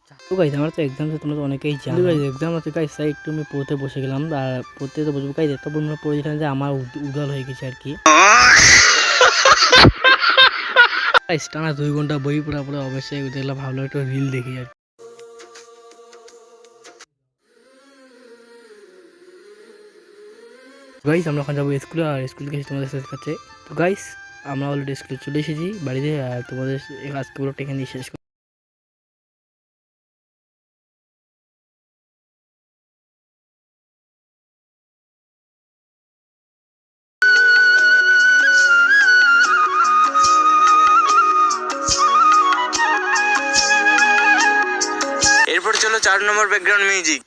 তো গাইস আমার তো এক্সাম আছে, তোমরা তো অনেকেই জানো গাইস এক্সাম আছে গাইস, তাই একটু আমি পড়তে বসে গেলাম। আর পড়তে তো বসবো গাইস, এত পরিমাণে পড়েছিলাম যে আমার উদাল হয়ে গেছে আর কি। গাইস টানা 2 ঘন্টা বই পড়া পড়ে অবশ্যই দেখলাম, ভাবলাম একটু রিল দেখি আর কি। গাইস আমরা এখন যাবো স্কুলে, আর স্কুল গেছি তোমাদের কাছে। তো গাইস আমরা অলরেডি স্কুলে চলে এসেছি বাড়িতে, আর তোমাদের আজকে পুরো এখানে শেষ। এরপর চলো 4 নম্বর ব্যাকগ্রাউন্ড মিউজিক।